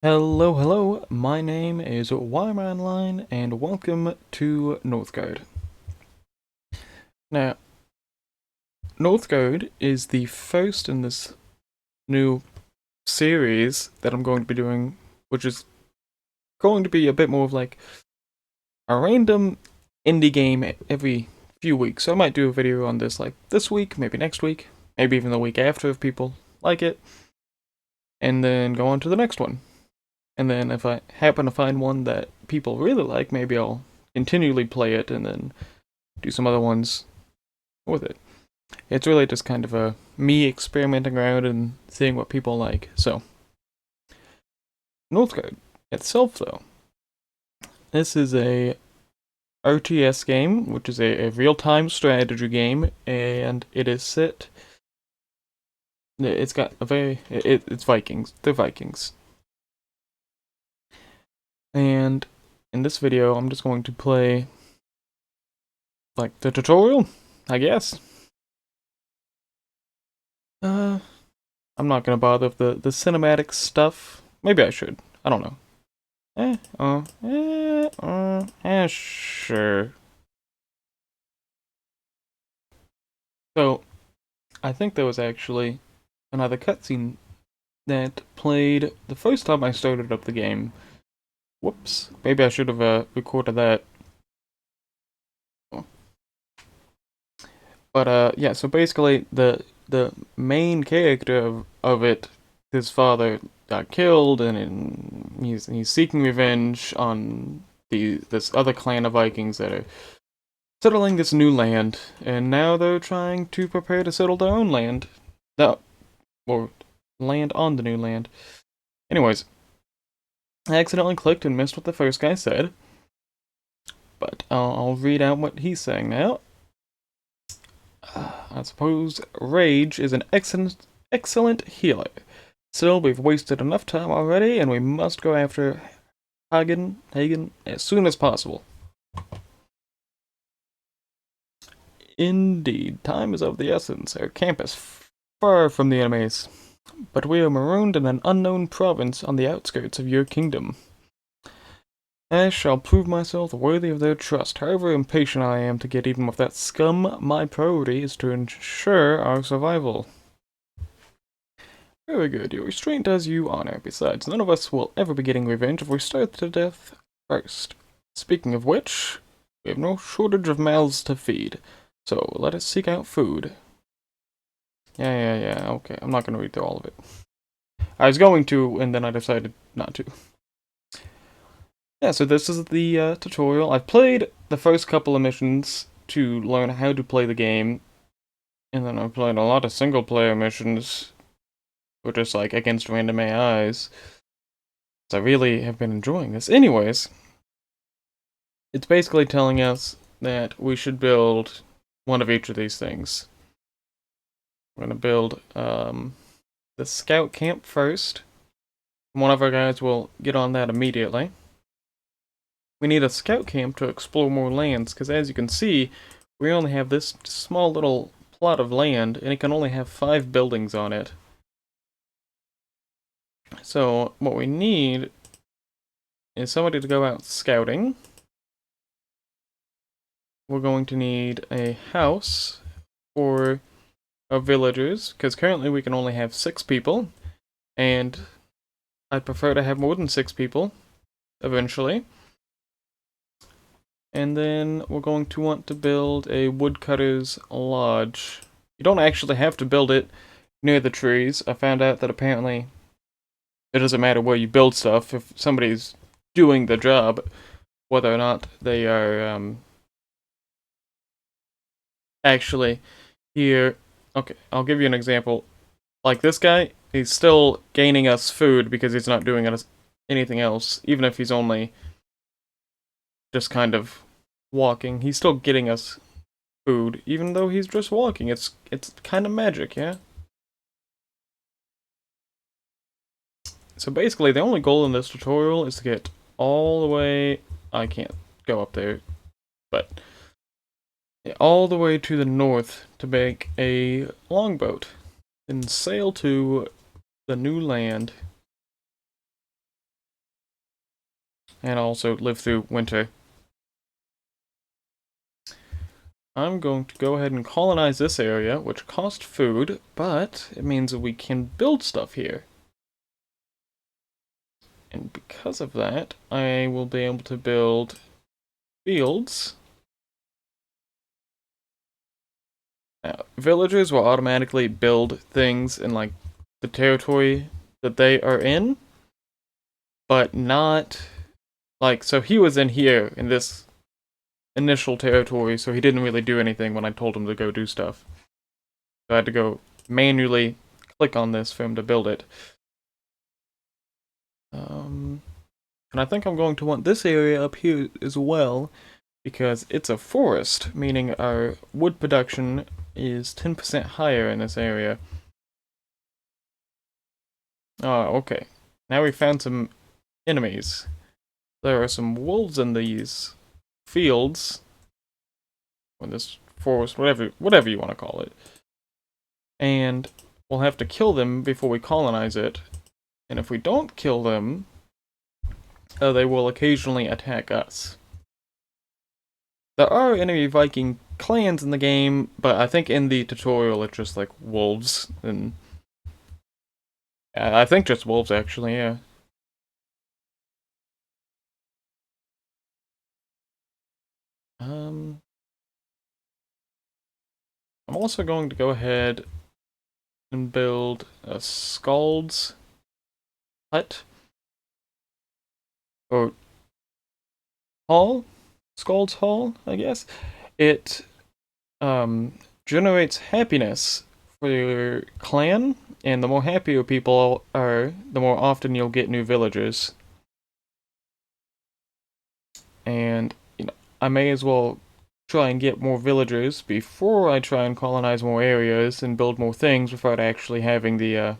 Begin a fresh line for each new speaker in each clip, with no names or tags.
Hello, hello, my name is Wymanline, and welcome to Northgard. Now, Northgard is the first in this new series that I'm going to be doing, which is going to be a bit more of like a random indie game every few weeks. So I might do a video on this like this week, maybe next week, maybe even the week after if people like it, and then go on to the next one. And then if I happen to find one that people really like, maybe I'll continually play it and then do some other ones with it. It's really just kind of a me experimenting around and seeing what people like. So, Northgard itself, though, this is a RTS game, which is a real-time strategy game, and it is set. It's got a it's Vikings. They're Vikings, and in this video, I'm just going to play like the tutorial, I guess. I'm not gonna bother with the cinematic stuff. Maybe I should. I don't know. Sure. So, I think there was actually another cutscene that played the first time I started up the game. Whoops. Maybe I should have recorded that. But yeah. So basically, the main character of it, his father got killed, and he's seeking revenge on this other clan of Vikings that are settling this new land, and now they're trying to prepare to settle their own land. That or land on the new land. Anyways, I accidentally clicked and missed what the first guy said, but I'll read out what he's saying now. I suppose rage is an excellent healer. Still, we've wasted enough time already, and we must go after Hagen as soon as possible. Indeed, time is of the essence. Our camp is far from the enemies, but we are marooned in an unknown province on the outskirts of your kingdom. I shall prove myself worthy of their trust. However impatient I am to get even with that scum, my priority is to ensure our survival. Very good, your restraint does you honor. Besides, none of us will ever be getting revenge if we starve to death first. Speaking of which, we have no shortage of mouths to feed, so let us seek out food. Yeah, okay, I'm not gonna read through all of it. I was going to, and then I decided not to. Yeah, so this is the tutorial. I've played the first couple of missions to learn how to play the game, and then I've played a lot of single-player missions, or just like against random AIs. So I really have been enjoying this. Anyways, it's basically telling us that we should build one of each of these things. We're gonna build the scout camp first. One of our guys will get on that immediately. We need a scout camp to explore more lands, because as you can see, we only have this small little plot of land, and it can only have 5 buildings on it. So, what we need is somebody to go out scouting. We're going to need a house for our villagers, because currently we can only have 6 people, and I'd prefer to have more than 6 people, eventually. And then we're going to want to build a woodcutter's lodge. You don't actually have to build it near the trees. I found out that apparently it doesn't matter where you build stuff if somebody's doing the job, whether or not they are actually here. Okay, I'll give you an example. Like this guy, he's still gaining us food because he's not doing anything else, even if he's only just kind of walking. He's still getting us food, even though he's just walking. It's kind of magic, yeah? So basically, the only goal in this tutorial is to get all the way... I can't go up there, but... all the way to the north to make a longboat and sail to the new land. and also live through winter. I'm going to go ahead and colonize this area, which costs food, but it means that we can build stuff here. And because of that, I will be able to build fields. Villagers will automatically build things in, like, the territory that they are in, but not, like, so he was in here, in this initial territory, so he didn't really do anything when I told him to go do stuff. So I had to go manually click on this for him to build it. And I think I'm going to want this area up here as well, because it's a forest, meaning our wood production is 10% higher in this area. Oh, okay. Now we found some enemies. There are some wolves in these fields, or this forest, whatever you want to call it. And we'll have to kill them before we colonize it. And if we don't kill them, they will occasionally attack us. There are enemy Viking clans in the game, but I think in the tutorial it's just like wolves, and I think just wolves actually, yeah. I'm also going to go ahead and build a Skald's hut. Or hall? Skald's hall, I guess. It generates happiness for your clan, and the more happy your people are, the more often you'll get new villagers. And, you know, I may as well try and get more villagers before I try and colonize more areas and build more things without actually having the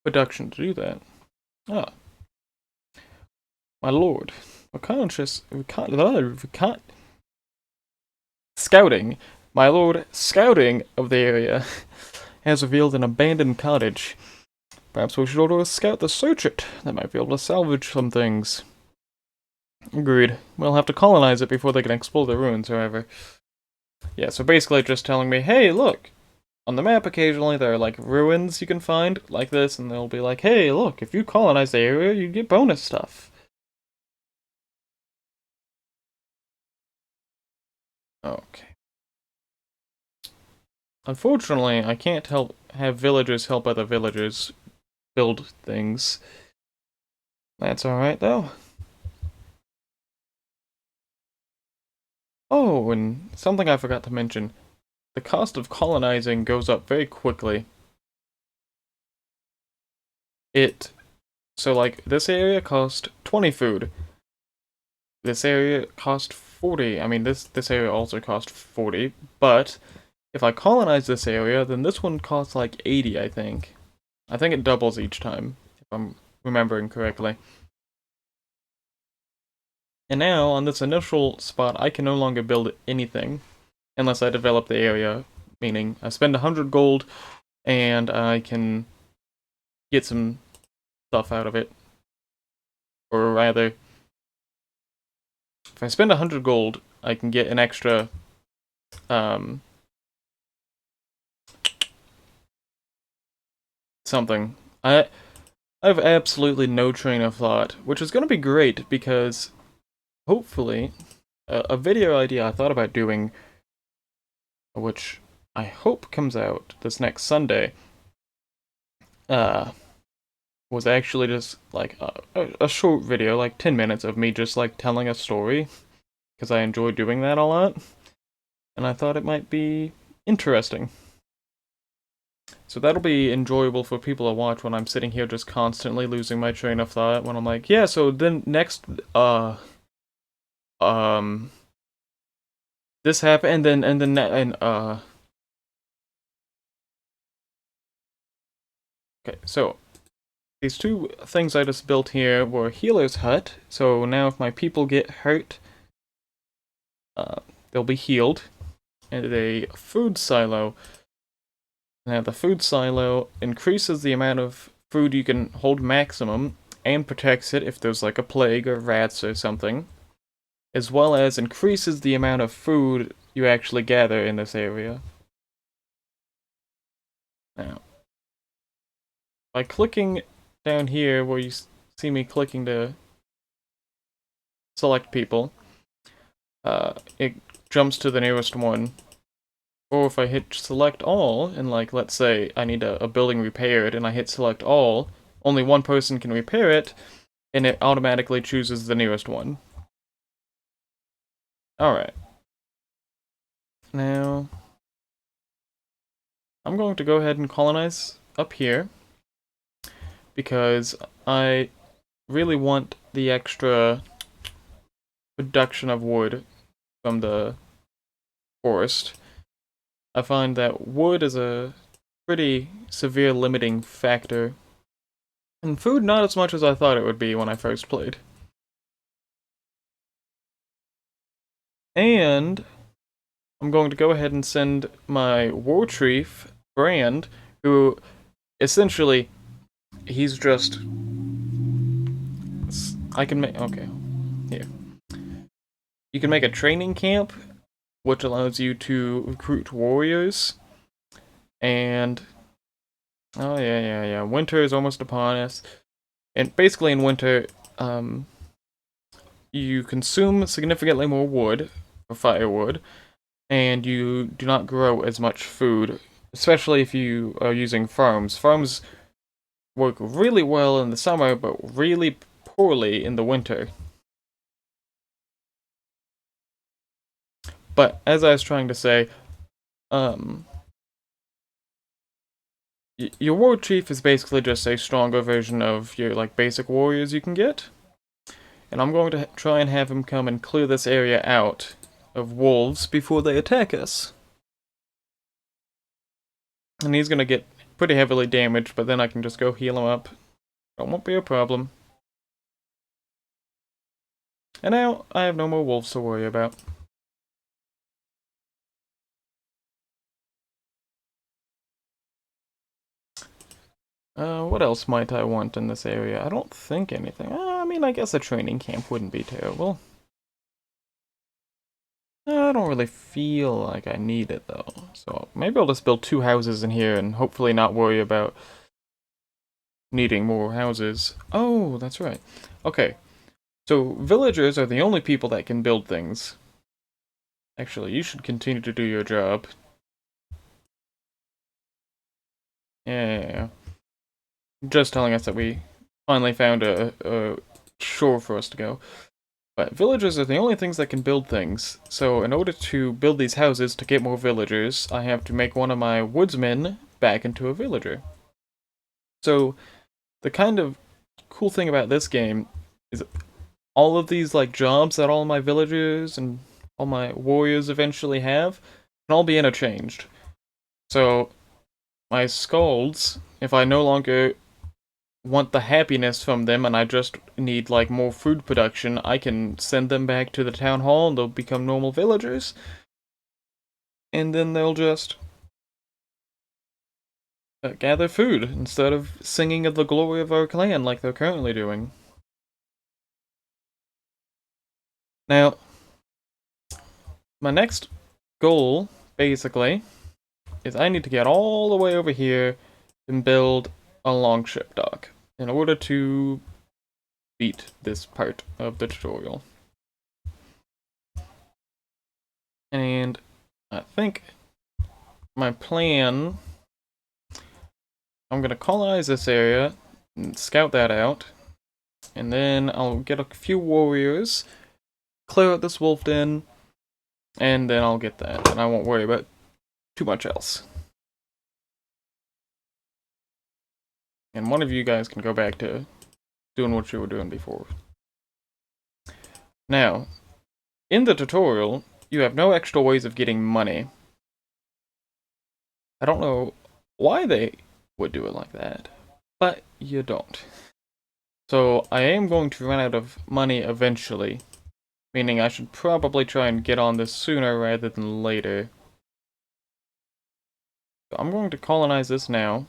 production to do that. Ah, my lord. Scouting. My lord, scouting of the area has revealed an abandoned cottage. Perhaps we should order a scout to search it. They might be able to salvage some things. Agreed. We'll have to colonize it before they can explore the ruins, however. Yeah, so basically just telling me, hey, look, on the map occasionally there are, like, ruins you can find, like this, and they'll be like, hey, look, if you colonize the area, you get bonus stuff. Okay. Unfortunately, I can't have villagers help other villagers build things. That's alright, though. Oh, and something I forgot to mention. The cost of colonizing goes up very quickly. So, like, this area cost 20 food. This area cost 40. I mean, this area also cost 40, but if I colonize this area, then this one costs like 80, I think. I think it doubles each time, if I'm remembering correctly. And now, on this initial spot, I can no longer build anything unless I develop the area, meaning I spend 100 gold and I can get some stuff out of it. Or rather, if I spend 100 gold, I can get an extra, something. I have absolutely no train of thought, which is going to be great because hopefully a video idea I thought about doing, which I hope comes out this next Sunday, was actually just like a short video, like 10 minutes of me just like telling a story, because I enjoy doing that a lot, and I thought it might be interesting. So that'll be enjoyable for people to watch when I'm sitting here just constantly losing my train of thought, when I'm like, yeah, so then next, this happened, okay, so these two things I just built here were Healer's Hut, so now if my people get hurt, they'll be healed, and a food silo. Now the food silo increases the amount of food you can hold maximum, and protects it if there's like a plague or rats or something, as well as increases the amount of food you actually gather in this area. Now, by clicking down here where you see me clicking to select people, it jumps to the nearest one. Or if I hit select all, and like, let's say I need a building repaired, and I hit select all, only one person can repair it, and it automatically chooses the nearest one. Alright. Now, I'm going to go ahead and colonize up here, because I really want the extra production of wood from the forest. I find that wood is a pretty severe limiting factor. And food, not as much as I thought it would be when I first played. And I'm going to go ahead and send my War Chief, Brand, who essentially, he's just... I can make... Okay, here. You can make a training camp, which allows you to recruit warriors. And... Oh, yeah. Winter is almost upon us. And basically in winter, you consume significantly more wood, or firewood, and you do not grow as much food, especially if you are using farms. Farms work really well in the summer, but really poorly in the winter. But as I was trying to say, your war chief is basically just a stronger version of your like basic warriors you can get. And I'm going to try and have him come and clear this area out of wolves before they attack us. And he's gonna get pretty heavily damaged, but then I can just go heal him up. It won't be a problem. And now, I have no more wolves to worry about. What else might I want in this area? I don't think anything. I mean, I guess a training camp wouldn't be terrible. I don't really feel like I need it, though. So, maybe I'll just build 2 houses in here and hopefully not worry about needing more houses. Oh, that's right. Okay. So, villagers are the only people that can build things. Actually, you should continue to do your job. Yeah. Just telling us that we finally found a shore for us to go. But villagers are the only things that can build things. So in order to build these houses to get more villagers, I have to make one of my woodsmen back into a villager. So the kind of cool thing about this game is all of these like jobs that all my villagers and all my warriors eventually have can all be interchanged. So my skalds, if I no longer want the happiness from them and I just need like more food production, I can send them back to the town hall and they'll become normal villagers. And then they'll just gather food instead of singing of the glory of our clan like they're currently doing. Now, my next goal, basically, is I need to get all the way over here and build a longship dock in order to beat this part of the tutorial. And I think my plan, I'm going to colonize this area and scout that out. And then I'll get a few warriors, clear out this wolf den, and then I'll get that. And I won't worry about too much else. And one of you guys can go back to doing what you were doing before. Now, in the tutorial, you have no extra ways of getting money. I don't know why they would do it like that, but you don't. So I am going to run out of money eventually, meaning I should probably try and get on this sooner rather than later. So I'm going to colonize this now.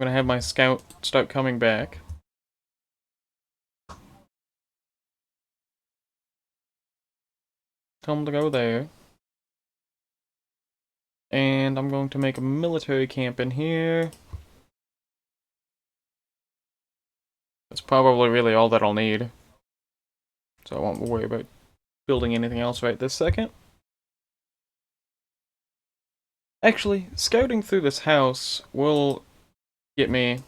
I'm going to have my scout start coming back. Tell them to go there. And I'm going to make a military camp in here. That's probably really all that I'll need. So I won't worry about building anything else right this second. Actually, scouting through this house will get me...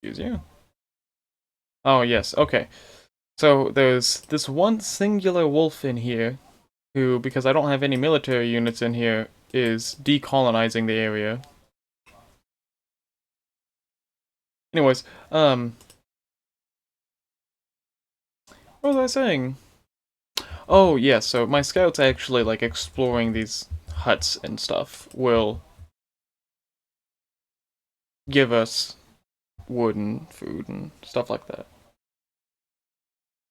Excuse you. Oh, yes, okay. So there's this one singular wolf in here who, because I don't have any military units in here, is decolonizing the area. Anyways, what was I saying? Oh, yes, so my scouts actually, like, exploring these huts and stuff will give us wood and food and stuff like that.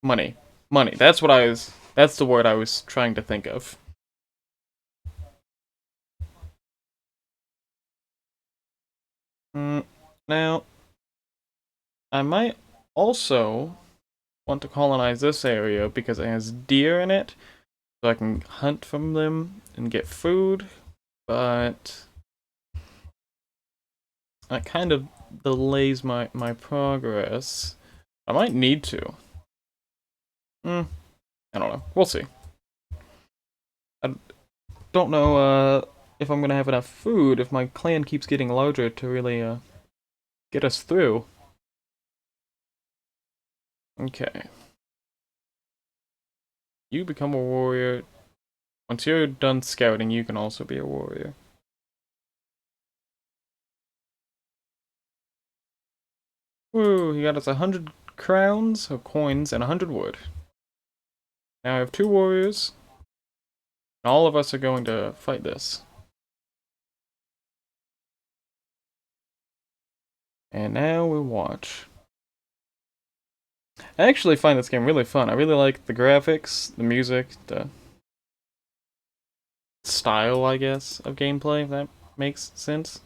Money. Money. That's the word I was trying to think of. Now, I might also want to colonize this area because it has deer in it, so I can hunt from them and get food, but that kind of delays my progress. I might need to. I don't know. We'll see. I don't know if I'm gonna have enough food if my clan keeps getting larger to really get us through. Okay. You become a warrior. Once you're done scouting, you can also be a warrior. Woo, he got us 100 crowns, or coins, and 100 wood. Now I have 2 warriors, and all of us are going to fight this. And now we'll watch. I actually find this game really fun. I really like the graphics, the music, the style, I guess, of gameplay, if that makes sense.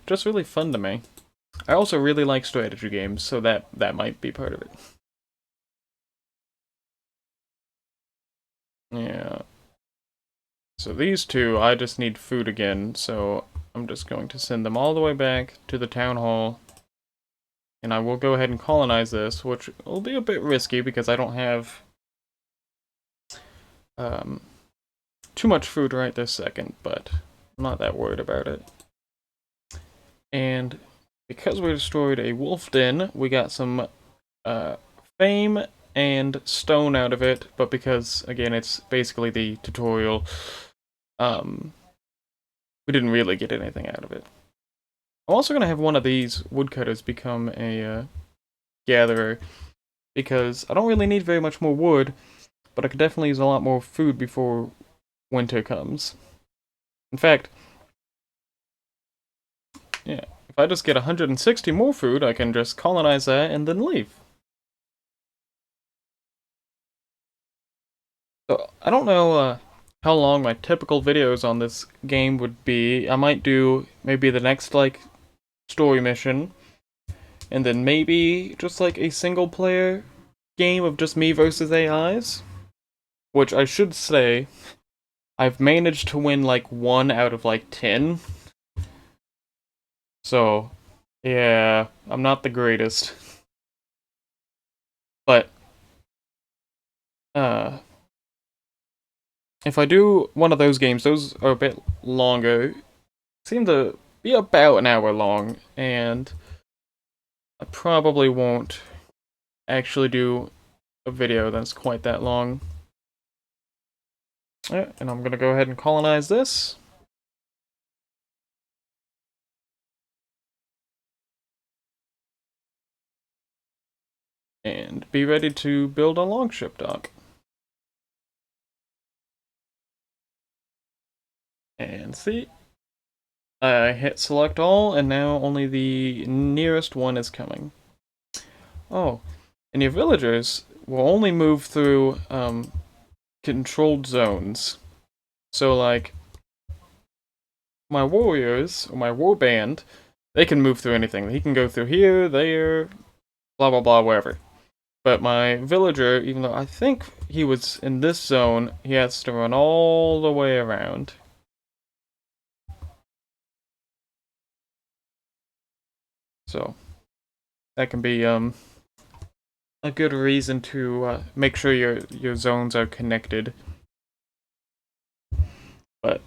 Just really fun to me. I also really like strategy games, so that might be part of it. Yeah. So these two, I just need food again, so I'm just going to send them all the way back to the town hall. And I will go ahead and colonize this, which will be a bit risky because I don't have too much food right this second, but I'm not that worried about it. And because we destroyed a wolf den, we got some fame and stone out of it, but because, again, it's basically the tutorial, we didn't really get anything out of it. I'm also going to have one of these woodcutters become a gatherer, because I don't really need very much more wood, but I could definitely use a lot more food before winter comes. In fact, yeah, if I just get 160 more food, I can just colonize that and then leave. So, I don't know how long my typical videos on this game would be. I might do maybe the next, like, story mission, and then maybe just, like, a single-player game of just me versus AIs. Which I should say, I've managed to win, like, 1 out of, like, 10. So, yeah, I'm not the greatest. But, if I do one of those games, those are a bit longer. Seem to be about an hour long, and I probably won't actually do a video that's quite that long. Yeah, and I'm gonna go ahead and colonize this. And be ready to build a longship dock. And see, I hit select all, and now only the nearest one is coming. Oh, and your villagers will only move through controlled zones. So, like, my warriors, or my warband, they can move through anything. He can go through here, there, blah blah blah, wherever. But my villager, even though I think he was in this zone, he has to run all the way around. So that can be a good reason to make sure your zones are connected. But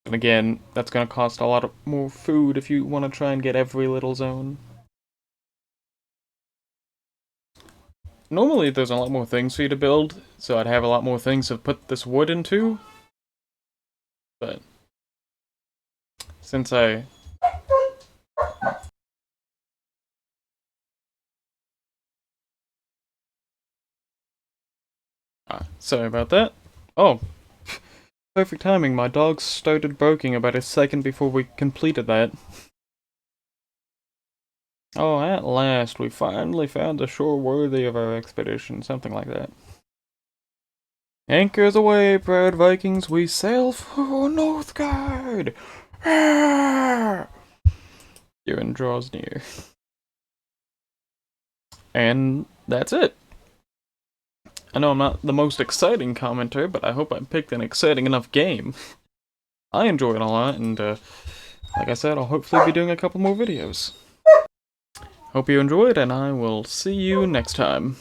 again, that's gonna cost a lot more food if you want to try and get every little zone. Normally there's a lot more things for you to build, so I'd have a lot more things to put this wood into. But since sorry about that. Oh, perfect timing, my dog started barking about a second before we completed that. Oh, at last, we finally found a shore worthy of our expedition, something like that. Anchors away, proud Vikings, we sail for Northgard! Durin draws near. And that's it. I know I'm not the most exciting commenter, but I hope I picked an exciting enough game. I enjoy it a lot, and like I said, I'll hopefully be doing a couple more videos. Hope you enjoyed, and I will see you next time.